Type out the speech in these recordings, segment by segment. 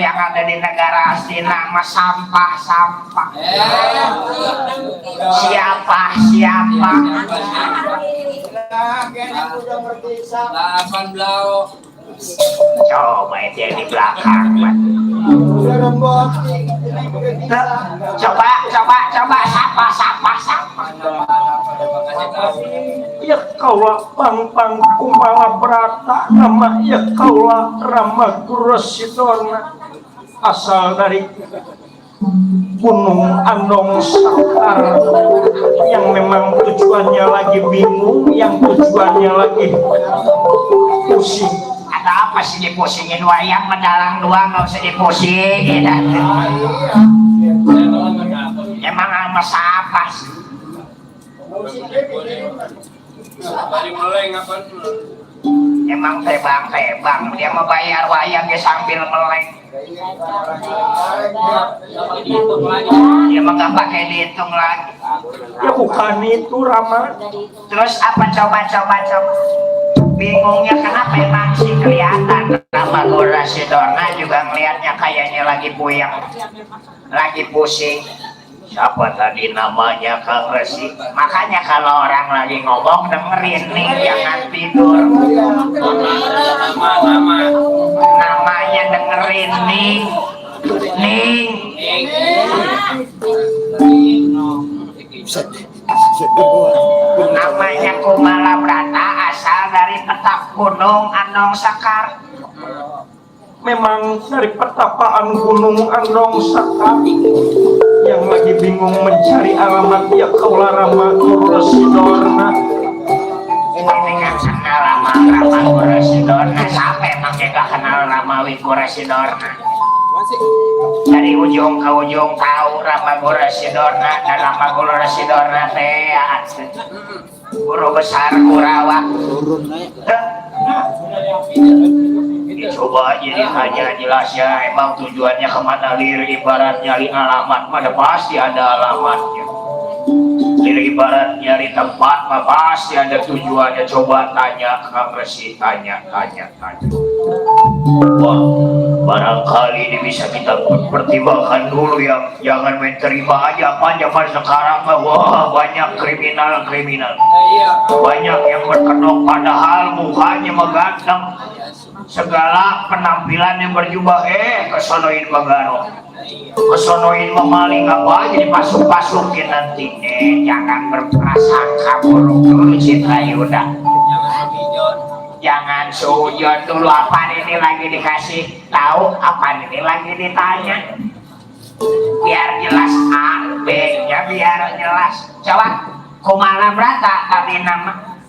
yang ada di negara asli nama sampah-sampah. Siapa? Coba itu yang di belakang. Coba sampah. Ya kaulah pang kumala berata nama ya kaulah Rama Gurasidorna asal dari Gunung Andong Sakar yang memang tujuannya lagi bingung, yang tujuannya lagi pusing. Ada apa sih dipusingin wayang mendalang dua nggak usah dipusingin. Emang sama siapa sih? Emang tebang dia mau bayar wayangnya sambil meleng. Dia mah nggak pakai dihitung lagi. Ya bukan itu Rama. Terus apa coba bingungnya kenapa emang sih kelihatan Rama Gurasidorna juga ngelihatnya kayaknya lagi puyeng, lagi pusing. Siapa tadi namanya Kang Resi? Makanya kalau orang lagi ngomong dengerin nih, jangan tidur. Namanya dengerin ning. Namanya Kumala Brata, asal dari petak Gunung Andong Sakar. Memang dari pertapaan Gunung Andong Sakar yang lagi bingung mencari alamat ya kaulah Rama Gurasidorna. Ini kan kenal Rama Gurasidorna. Siapa emang yang gak kenal Rama Gurasidorna? Dari ujung ke ujung tahu Rama Gurasidorna. Dan Rama Gurasidorna teh guru besar Kurawa. Coba jadi hanya jelas ya, emang tujuannya kemana lir, ibarat nyari alamat pada pasti ada alamatnya. Lir ibarat nyari tempat mah pasti ada tujuannya. Coba tanya Kang Resi, tanya. Wah, barangkali ini bisa kita pertimbangkan dulu ya, jangan main terima aja apa zaman sekarang. Wah, banyak kriminal, banyak yang berkedok padahal mukanya meganteng. Segala penampilan yang berjubah kesonoin megano, kesonoin memaling apa aja dipasuk-pasukin nanti. Jangan berprasangka buruk dulu Citra Yuda. Jangan sujon dulu, apa ini lagi dikasih tahu, apa ini lagi ditanya. Biar jelas A, B-nya biar jelas. Coba Kumala Brata tadi nama.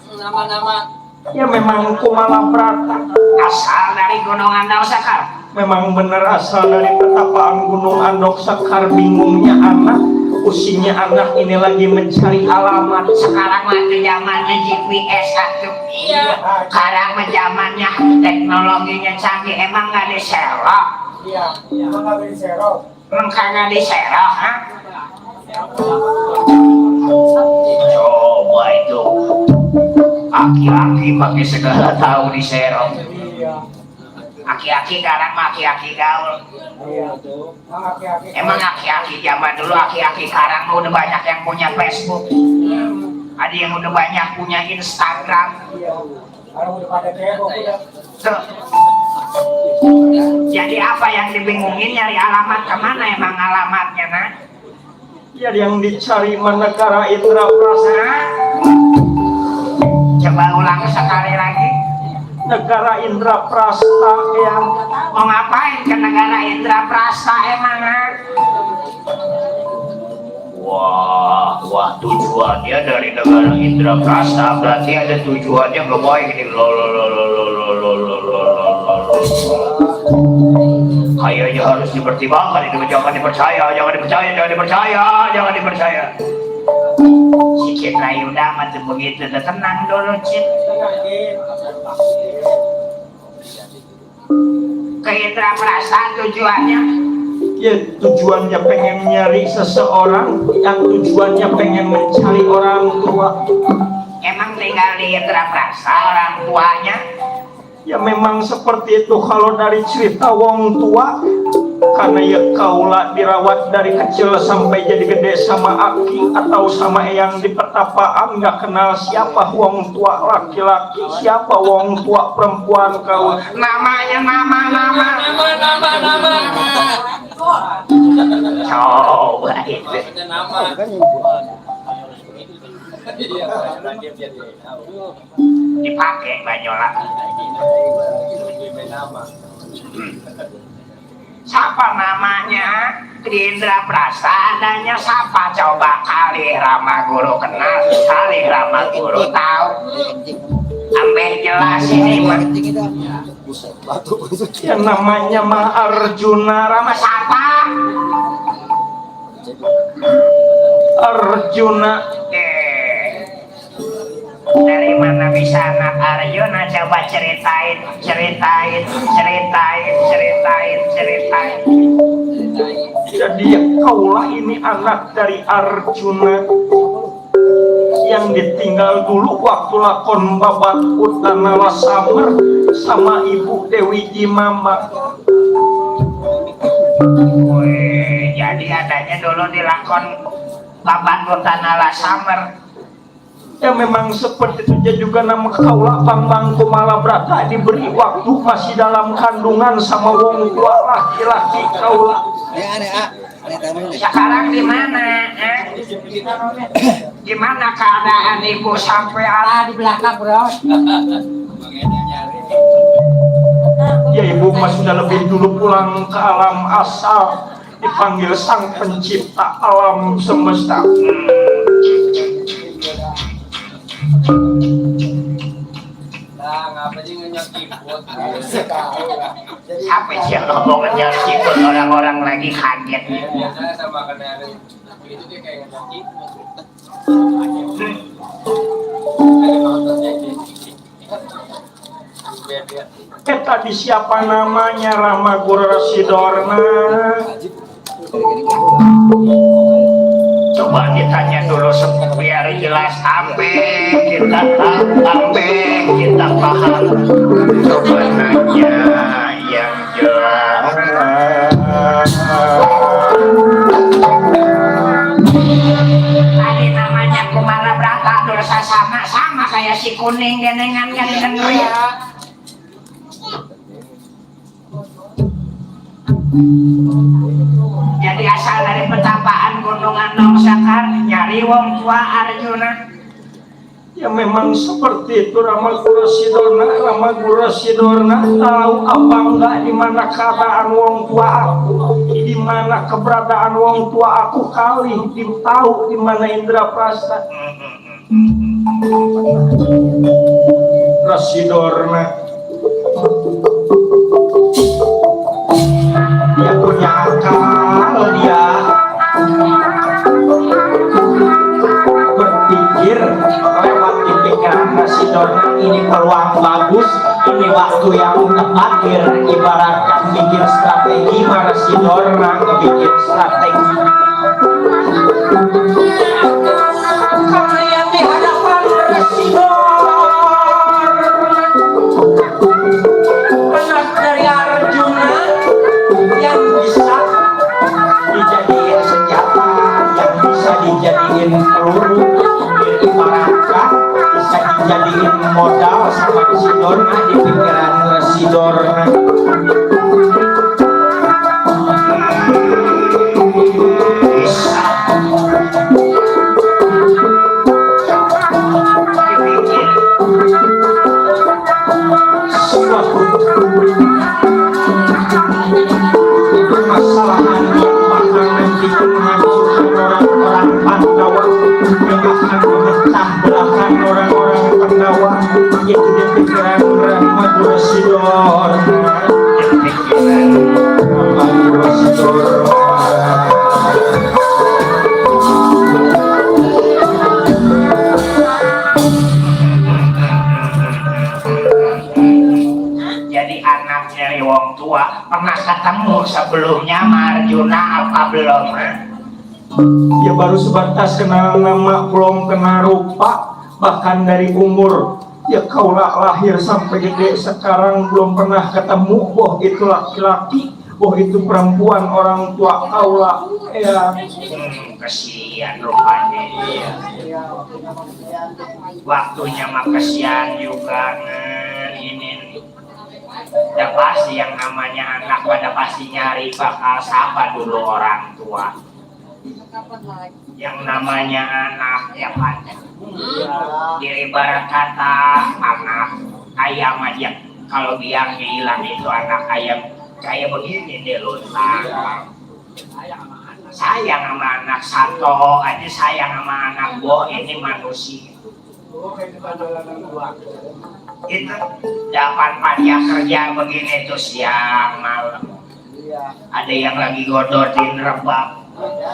Ya memang Kumala Brata asal dari Gunung Andong Sakar. Memang benar asal dari pertapaan Gunung Andong Sakar. Bingungnya anak, pusingnya anak ini lagi mencari alamat. Sekarang mah zamannya GPS atuh. Iya. Sekarang mah zamannya teknologinya canggih, emang nggak diserok. Iya, emang nggak diserok. Emang kagak diserok, ha? Coba itu. Aki-aki pakai segala tahu diserok. Aki-aki sekarang aki-aki gaul. Emang aki-aki zaman dulu, aki-aki sekarang udah banyak yang punya Facebook. Ada yang udah banyak punya Instagram. Tuh. Jadi apa yang dibingungin, nyari alamat kemana emang alamatnya, nah? Ya yang dicari manakala Indra Prasta. Coba ulang sekali lagi. Negara Indra Prasta yang Mau ngapain ke negara Indra Prasta emang, nah? Wah, tujuannya dari negara Indra Prasta berarti ada tujuannya nggak baik ini. Kayaknya harus dipertimbangkan itu, jangan dipercaya. Si Citra Yuda mah tuh begitu, tenang dulu Cit. Ke Indra Prasta tujuannya. ya tujuannya pengen nyari seseorang, yang tujuannya pengen mencari orang tua. Emang tinggal di Indra Prasta orang tuanya? Ya memang seperti itu kalau dari cerita wong tua, karena ya kaulah dirawat dari kecil sampai jadi gede sama aki atau sama eyang di pertapaan, nggak kenal siapa wong tua laki-laki, siapa wong tua perempuan kau. Namanya nama. Coba itu. Dipakai banyola. Siapa namanya di Indra Prasta? Adanya siapa? Coba kali Rama Guru kenal, kali Rama Guru tahu. Ambil jelas ini mah. Ya namanya mah Arjuna. Rama siapa? Arjuna. Dari mana bisa anak Arjuna? Coba ceritain. Jadi kaulah ini anak dari Arjuna yang ditinggal dulu waktu lakon babat Utana Lasamar sama ibu Dewi Jimama. Wih, jadi adanya dulu di lakon babat Utana Lasamar. Ya memang seperti itu. Dia juga nama kaulah Bambang Kumalabrata diberi waktu masih dalam kandungan sama wong tua laki-laki kaulah. Sekarang di mana? Gimana keadaan ibu sampai ala di belakang, bro? Ya ibu mas sudah lebih dulu pulang ke alam asal, dipanggil sang pencipta alam semesta. Sampai sih ngomong nyakipun, orang-orang lagi kaget. Tadi siapa namanya? Rama Guru Sidorna. Coba ditanya dulu biar jelas, sampai kita paham. Coba nanya yang jelas. Tadi namanya Kumalabrata dosa sama kayak si kuning genengan yang dengerin. Jadi asal dari petapaan Gunung Andong Sakar, nyari wong tua Arjuna. Ya memang seperti itu. Rama Guru Sidorna tahu apa enggak di mana keadaan wong tua aku, di mana keberadaan wong tua aku kali, tahu di mana Indra Prasta. Rasidorna dia punya akal, dia berpikir lewat di pikiran Rasidorna, ini peluang bagus, ini waktu yang tepat. Ibaratkan bikin strategi, Rasidorna bikin strategi. Karena yang di hadapan Rasidorna anak dari dijadiin peluru, ibaratkan bisa dijadiin modal sama si Dorna di pikiran si Dorna. Permasalahan yang bakal nanti menghancurkan orang-orang Pandawa, yang akan memecah belahkan orang-orang Pandawa, itu di pikiran Madura Sidor. Madura Sidor. Jadi anak dari wong tua pernah ketemu sebelumnya Marjuna apa belum? Ya baru sebatas kenal nama, belum kenal rupa, bahkan dari umur ya kaulah lahir sampai gede sekarang belum pernah ketemu. Boh itu laki-laki, boh itu perempuan, orang tua kaulah ya. Kesian rupanya waktunya mah kesian juga ini. Ya pasti yang namanya anak pada pasti nyari bakal siapa dulu orang tua. Yang namanya anak ya banyak. Ya ibarat kata anak ayam aja, kalau biang hilang itu anak ayam kayak begini deh luntang. Sayang sama anak satu aja, sayang sama anak boh ini manusia. Itu dapat panitia kerja begini tuh siang malam. Ada yang lagi godotin rebab,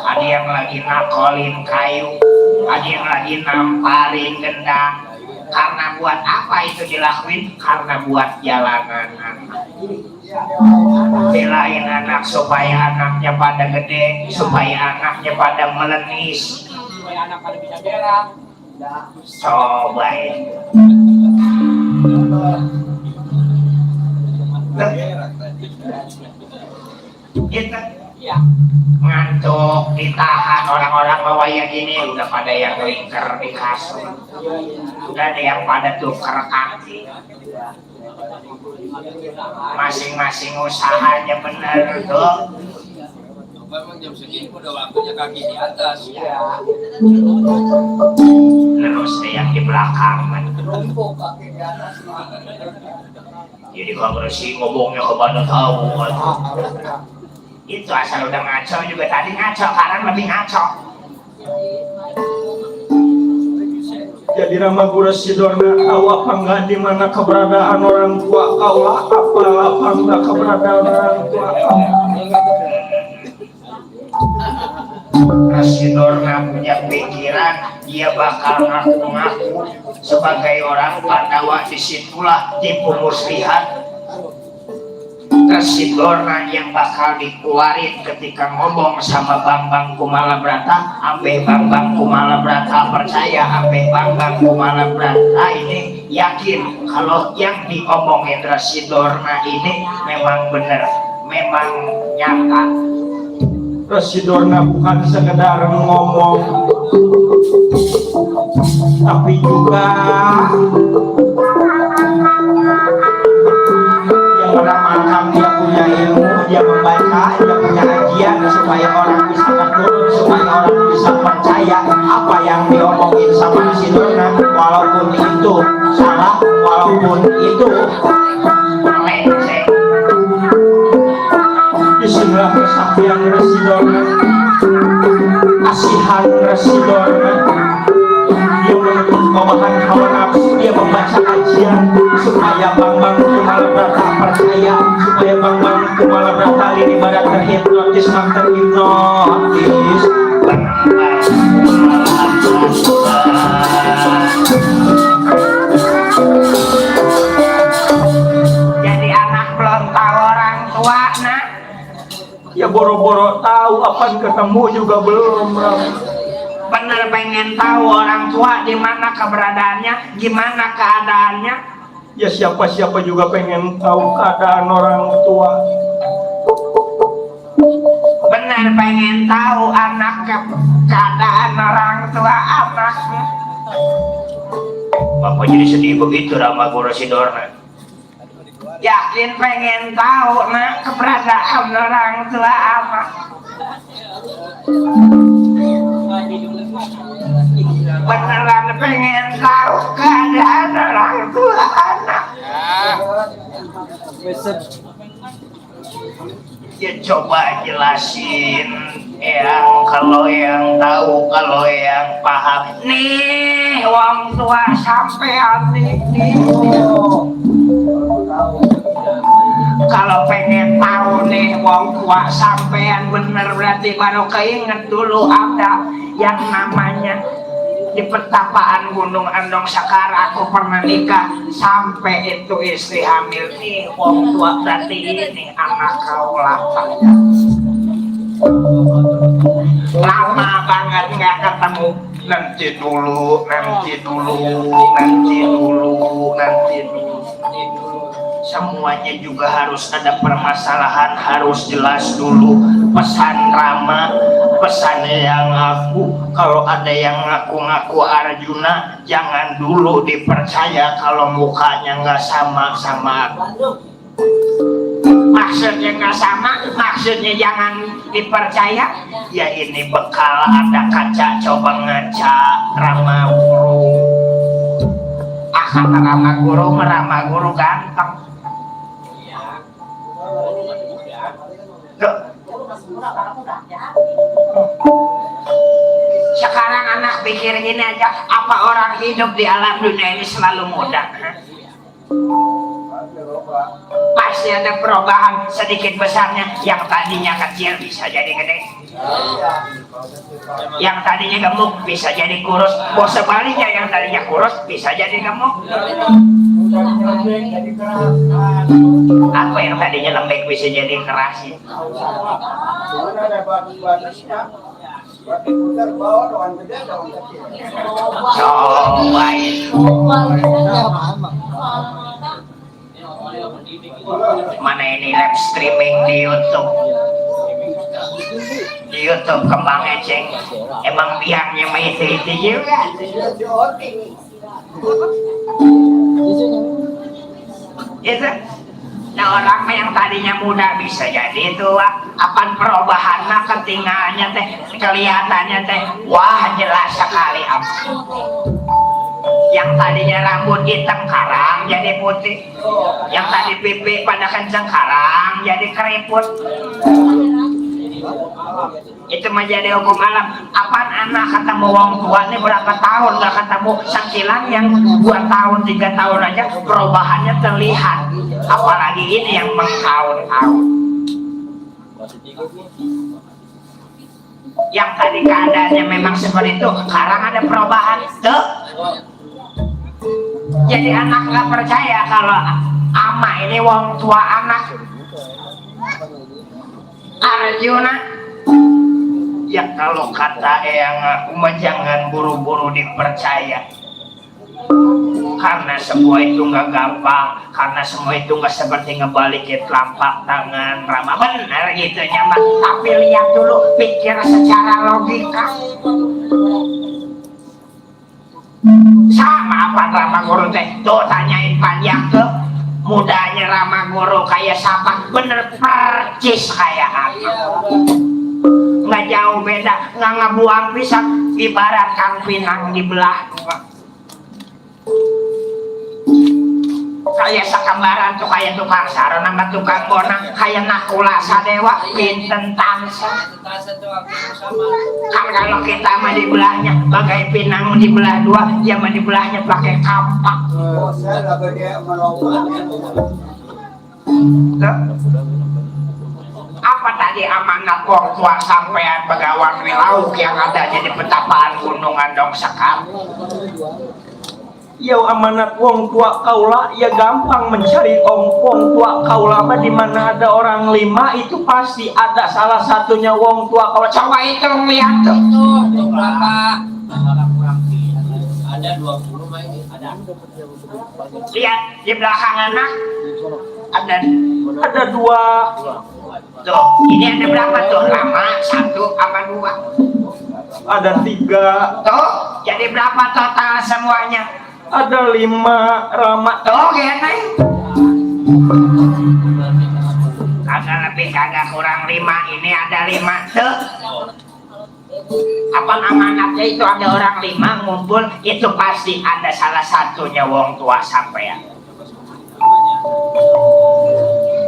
ada yang lagi nakolin kayu, ada yang lagi namparin gendang. Karena buat apa itu dilakuin? Karena buat jalanan anak. Belain anak supaya anaknya pada gede, supaya anaknya pada melenis, supaya anak pada bisa berak. Coba ya. Kita ngantuk ditahan orang-orang bawa yang gini udah pada yang lingkar di kasur, udah ada yang pada tuker kaki, masing-masing usahanya bener tuh. Memang jam segini udah waktunya kaki di atas. Terus deh yang di belakang jadi kalau bersih ngomongnya kepada tahu kan. Itu asal udah ngaco juga tadi ngaco, sekarang lebih ngaco. Jadi Ramagura Sidorna tahu apa enggak di mana keberadaan orang tua kaulah, apa enggak keberadaan orang tua kaulah. Sidorna punya pikiran dia bakal ngaku-ngaku sebagai orang Pandawa, disitulah tipu muslihat. Sidorna yang bakal dikeluarin ketika ngomong sama Bambang Kumalabrata, ambe Bambang Kumalabrata percaya, ambe Bambang Kumalabrata ini yakin kalau yang diomongin Sidorna ini memang benar, memang nyata. Sidorna bukan sekedar ngomong, tapi juga yang beramalkan. Dia punya ilmu, dia membaca, dia punya ajian supaya orang bisa menurut, supaya orang bisa percaya apa yang diomongin sama Sidorna, walaupun itu salah, walaupun itu Melenceng. Bismillah kesaksian Sidorna, asihan Sidorna. Dia menutup omongan hawa nafsu, dia membaca ajian supaya Bambang Kumalabrata percaya, supaya Bambang Kumalabrata ini pada terhipnotis, terhipnotis. Jadi anak belum tahu orang tua nak. Ya boro-boro tahu, apaan ketemu juga belum. Bener pengen tahu orang tua di mana keberadaannya, gimana keadaannya. Ya siapa-siapa juga pengen tahu keadaan orang tua. Bener benar pengen tahu anak keadaan orang tua anaknya. Bapak jadi sedih begitu Rama Guru Sidorna. Yakin pengen tahu nak keberadaan orang tua anak. Beneran pengen tahu keadaan orang tua anak. Ya coba jelasin yang kalau yang tahu, kalau yang paham. Nih wong tua sampean nih. Kalau pengen tahu nih wong tua sampean bener berarti baru keinget dulu ada yang namanya di pertapaan Gunung Andong Sakar aku pernah nikah sampai itu istri hamil nih wong tua berarti ini anak kaulah lama banget nggak ketemu. Nanti dulu semuanya juga harus ada permasalahan, harus jelas dulu. Pesan Rama, pesan yang aku, kalau ada yang ngaku-ngaku Arjuna jangan dulu dipercaya kalau mukanya nggak sama aku. Maksudnya nggak sama, maksudnya jangan dipercaya. Ya ini bekal ada kaca, coba ngaca Rama Guru. Kata Rama Guru ganteng. Loh. Sekarang anak pikir gini aja, apa orang hidup di alam dunia ini selalu muda? Pasti ada perubahan sedikit besarnya. Yang tadinya kecil bisa jadi gede, yang tadinya gemuk bisa jadi kurus. Bos sebaliknya yang tadinya kurus bisa jadi gemuk. Apa yang tadinya lembek bisa jadi keras ya? Mana ini live streaming di YouTube? Di YouTube kembang eceng. Emang biangnya mah itu juga. Itu. Nah orang yang tadinya muda bisa jadi tua. Apaan perubahannya ketinggalannya teh, kelihatannya teh, wah jelas sekali. Yang tadinya rambut hitam karang jadi putih, yang tadi pipi pada kenceng karang jadi keriput. Itu menjadi hukum alam. Apaan anak ketemu wong tua ini berapa tahun gak ketemu, sangkilan yang 2 tahun 3 tahun aja perubahannya terlihat, apalagi ini yang bertahun-tahun. Yang tadi keadaannya memang seperti itu, sekarang ada perubahan tuh. Jadi anak gak percaya kalau ama ini wong tua anak Arjuna. Ya kalau kata yang aku mah jangan buru-buru dipercaya, karena semua itu nggak gampang, karena semua itu nggak seperti ngebalikin telapak tangan Rama. Benar gitu nyaman, tapi lihat dulu, pikir secara logika. Sama apa Rama Guru teh? Tuh tanyain panjang ke mudanya Rama Guru kayak siapa? Bener percis kayak apa? Nggak jauh beda, nggak ngebuang pisang, ibarat kang pinang dibelah dua. Kayak sakembaran tuh, kayak tukang saron sama tukang bonang, kayak nakula sadewa pinten tansa. Kan kalau kita mah dibelahnya bagai pinang dibelah dua, dia mah dibelahnya pakai kampak. Apa tadi amanat wong tua sampean Begawan Wilauk yang ada di petapaan Gunung Andong Sakar? Ya amanat wong tua kaula ya gampang mencari wong tua kaula mah di mana ada orang 5 itu pasti ada salah satunya wong tua kaula. Coba itu lihat tuh. Itu berapa? Ada 20 mah ini. Ada. Lihat di belakang anak ada 2 Tuh, ini ada berapa tuh? Lama, 1 apa 2? Ada 3. Tuh, jadi berapa total semuanya? Ada 5 Rama. Tuh, gini. Kagak lebih kagak kurang 5. Ini ada 5 tuh. Apa amanatnya itu ada orang 5 ngumpul, itu pasti ada salah satunya wong tua sampean.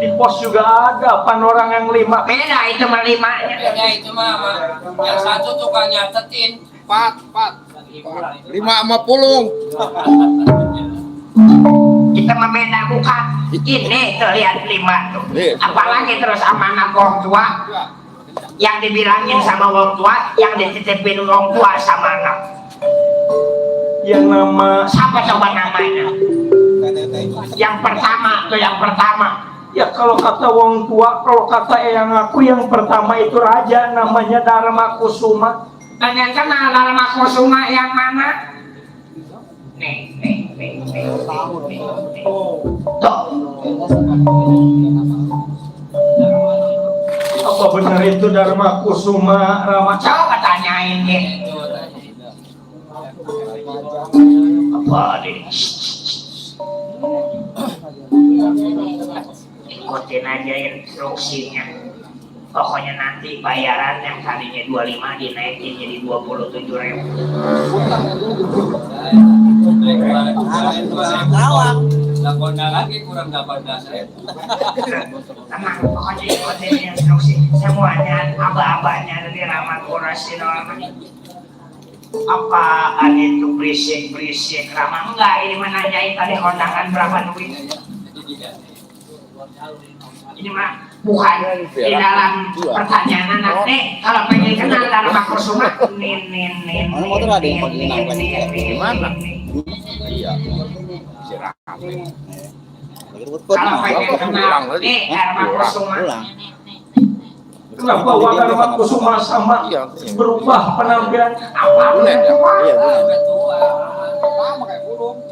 Di pos juga ada pan orang yang 5. Beda itu mah 5-nya. Ya itu mah yang satu tukang nyatetin. Pat. 5 sama pulung. Kita mah beda bukan. Ini tuh lihat 5 tuh. Nih. Apalagi terus amanat wong tua. Yang dibilangin sama wong tua, yang dititipin wong tua sama anak. Yang nama Siapa coba namanya? Yang pertama tuh, yang pertama. ya kalau kata wong tua, kalau kata eyang aku yang pertama itu raja namanya Dharma Kusuma. Dan yang kenal Dharma Kusuma yang mana? Nih. Tuh. Apa benar itu Dharma Kusuma Rama? Coba tanyain dia. Apa nih? Ikutin aja instruksinya. Pokoknya nanti bayaran yang tadinya 25 dinaikin jadi 27.000. Lakonda lagi kurang 18.000. Tenang, pokoknya ikutin instruksi. Semuanya aba-abanya dari Rahmat Quraisy apaan itu berisik Rama? Enggak, ini menanyain tadi kondangan berapa duit. Ini mah bukan di dalam pertanyaan anak nih. Kalau pengen kenal Dharma Kusuma, nih. Kalau pengen kenal nih Dharma Kusuma. Kenapa Dharma Kusuma sama berubah penampilan? Apa udah tua?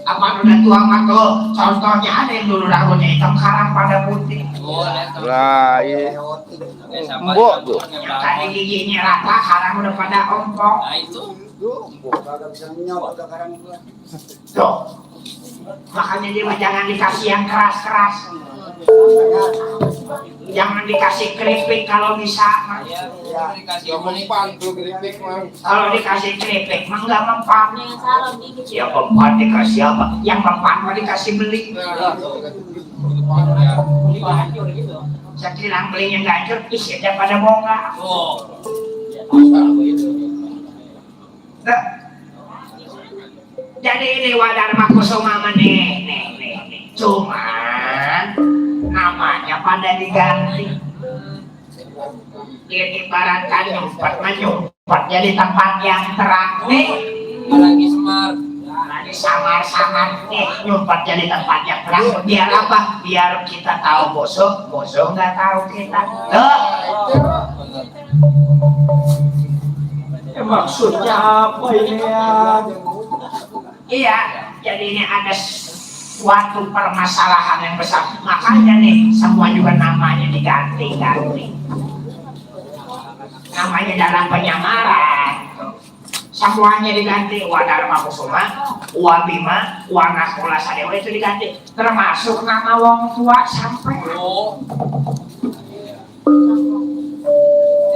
Apa udah tua mah tuh? Contohnya ada yang dulu rambutnya hitam, sekarang pada putih. Lah, iya. Mbok tuh. Yang tadi giginya rata, sekarang udah pada ompong. Nah itu. Tuh. Makanya dia mah jangan dikasih yang keras-keras. Jangan dikasih keripik kalau bisa. Kalau dikasih keripik mah nggak mempan. Ya mempan dikasih apa? Yang mempan mah dikasih beli. Sekilang belinya nggak hancur, isinya pada bongkar. Jadi ini Dharma Kusuma nih. Cuman namanya pada diganti. Dia ibaratkan nyumpat jadi tempat yang terang nih. Lagi smart. Lagi samar-samar nih, nyumpat jadi tempat yang terang. Biar apa? Biar kita tahu bosok nggak tahu kita. Maksudnya apa ini ya? Iya, jadi ini ada suatu permasalahan yang besar. Makanya nih, semua juga namanya diganti-ganti. Namanya dalam penyamaran. Semuanya diganti. Dharma Kusuma, Bima, Nakula Sadewa itu diganti. Termasuk nama wong tua sampai.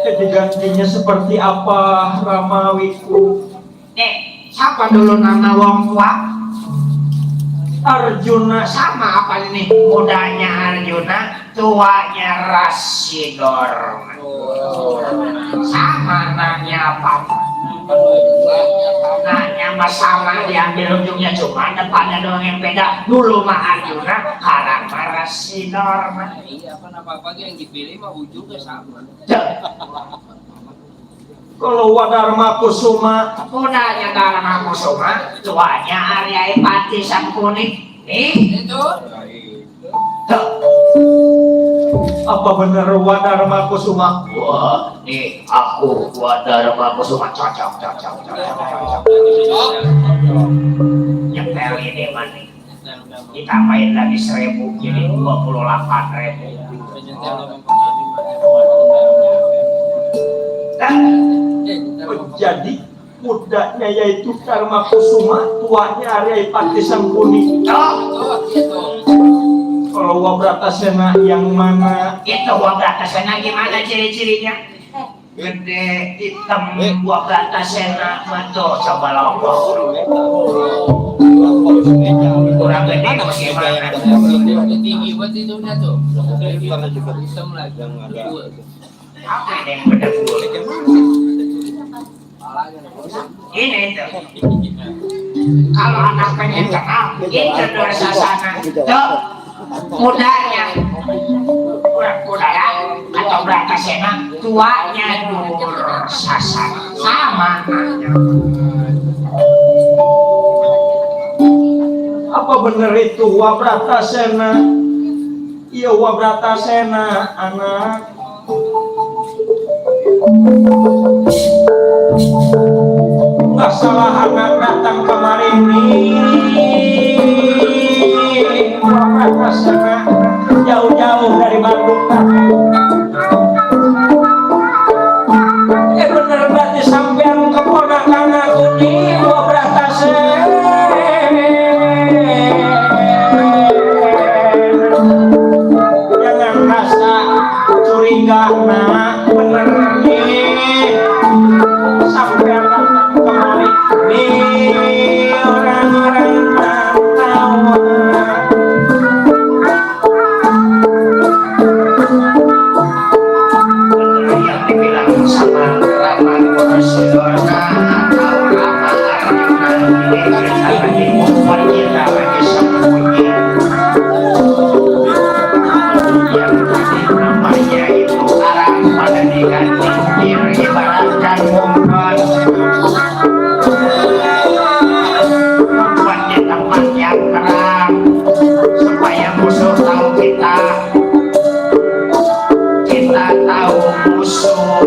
Jadi gantinya seperti apa Ramawiku? Nih, siapa dulu nama wong tua? Arjuna. Sama apa ini? Mudanya Arjuna, tuanya Rasidor. Sama nanya apa? Nanya mah sama, diambil ujungnya, cuma depannya doang yang beda. Dulu mah Arjuna, sekarang mah Rasidor. Iya, apa yang dipilih mah ujungnya sama. Kalau Dharma Kusuma, Mudanya Dharma Kusuma, tuanya Arya Ipati Sang Kuning. Nih, Itu. tuh. apa benar Dharma Kusuma? Wah, nih aku Dharma Kusuma cocok. Nyetel ini mani. Ditambahin lagi 1.000 jadi 28.000. Jadi mudanya yaitu Dharma Kusuma, tuanya Arya Pati Sangkuni. Kalau Wabratasena yang mana? Itu Wabratasena gimana ciri-cirinya? Gede, hitam, Wabratasena, betul, coba lompok. Kurang gede bagaimana? Tinggi buat itu tuh. Hitam lagi. Apa ini yang berdebur? Ini tuh. Kalau anak pengen kenal, itu Dursasana. Tuh, mudanya Kudara atau Bratasena, tuanya Dursasana. Sama. Apa benar itu Wabratasena? Iya Wabratasena anak. Nggak salah anak datang kemarin nih. Wabratasena jauh-jauh dari Bandung. Bener berarti sampean keponakan aku nih Wabratasena. Jangan rasa curiga nak, bener nih sampean datang kemari nih orang-orang tertawa. Yang dibilang sama Rama Kurasudana atau Rama Arjuna lagi wanita lagi sembunyi yang tadi namanya itu arang pada diganti ibaratkan umpan di tempat yang terang supaya musuh tahu kita tahu musuh.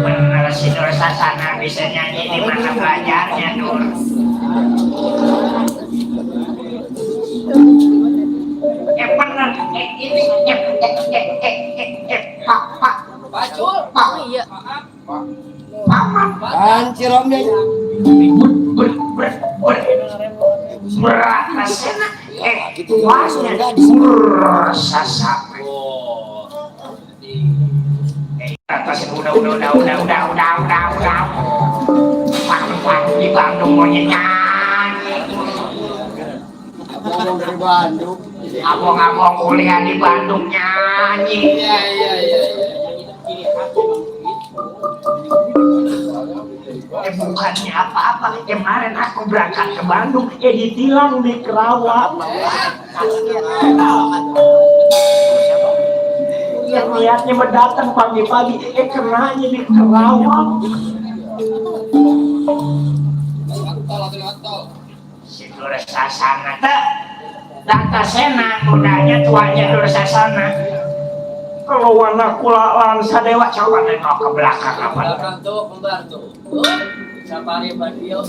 Benar si Dursasana bisa nyanyi di mana belajarnya Nur. Benar ini Pak Pacul. Pak Iya. Kan ciromnya. Bratasena tuasnya Dursasana. Oh. Bratasena udah. Pan di Bandung mau nyanyi. Abang dari Bandung. Abang kuliah di Bandung nyanyi. Iya. Bukannya apa-apa. Kemarin aku berangkat ke Bandung, ditilang di Kerawang. Lihatnya mendatang pagi-pagi, kenanya di Kerawang. Si Dursasana tuh, Datasena, mudanya tuanya Dursasana. Kalau warna kulalan sadewa, coba nengok ke belakang apa? Belakang tuh kembar tuh. Safari Badio.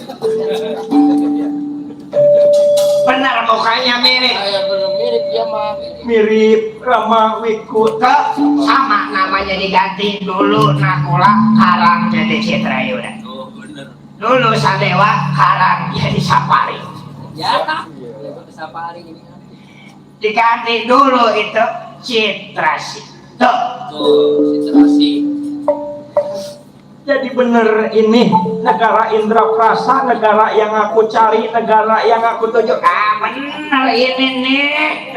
Benar mukanya mirip. Mirip dia mah. Mirip Rama Wiku. Sama namanya diganti dulu Nakula Karang jadi Citrayuda. Oh bener. Dulu Sadewa Karang jadi Safari. Ya. Safari ini. Diganti dulu itu Citrasi. Tuh, situasi. Jadi bener ini negara Indraprasa, negara yang aku cari, negara yang aku tuju. Bener ini nih.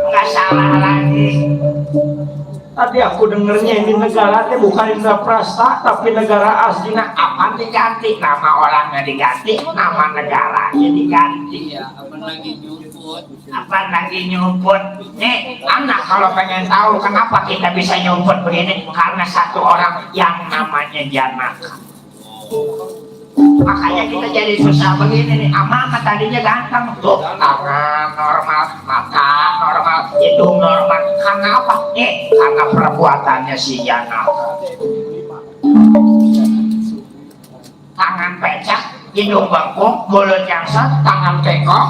Nggak salah lagi. Tadi aku dengernya ini negara bukan Indraprasa tapi negara aslinya. Apa diganti? Nama orangnya diganti, nama negaranya diganti. Iya, apa lagi nyumput? Apa lagi nyumput? Nih, anak kalau pengen tahu kenapa kita bisa nyumput begini, karena satu orang yang namanya Janaka. Makanya kita jadi susah begini nih. Mama tadinya ganteng tuh, tangan normal, mata normal, hidung normal. Karena apa? Karena perbuatannya si Janaka. Tangan pecah, hidung bengkok, mulut yang set, tangan bengkok.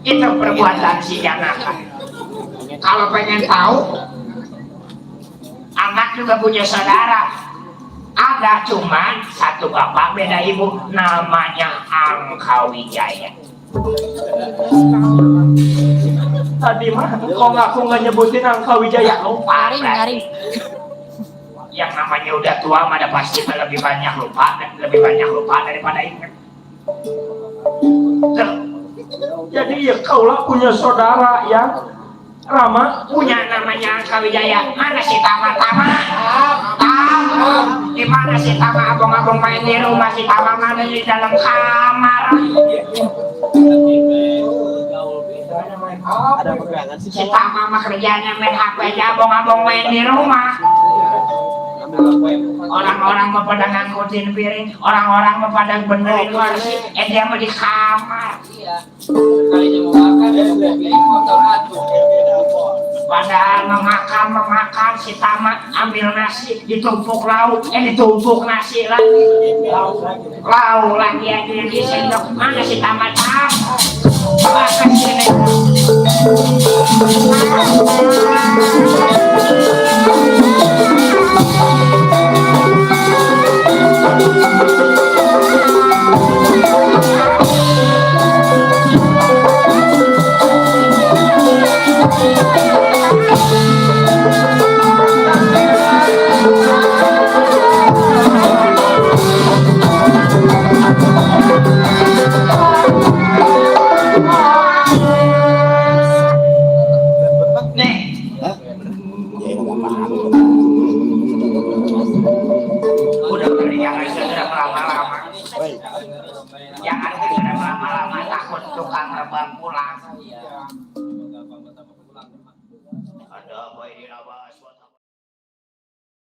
Itu perbuatan si Janaka. Kalau pengen tahu, anak juga punya saudara. Ada cuma satu bapak beda ibu, namanya Angka Wijaya. Tadi mah kok aku nggak nyebutin Angka Wijaya. Lupa berarti. Yang namanya udah tua mah ada pasti lebih banyak lupa daripada ingat. Jadi ya kaulah punya saudara ya, Rama. Punya namanya Angka Wijaya. Mana si Tama? Di mana si Tama? Abang-abang main di rumah si Tama mana di dalam kamar. Si Tama mah kerjanya main HP aja, abang-abang main di rumah. Orang-orang mah pada ngangkutin piring, orang-orang mah pada benerin warsi, dia mah di kamar. Kalinya mau makan ya piring motor atuh. Padahal memakan si Tama ambil nasi ditumpuk lauk, ditumpuk nasi lagi, lauk lagi aja di sendok. Mana si Tama makan sini. Jangan sudah lama-lama takut tukang rebang pulang.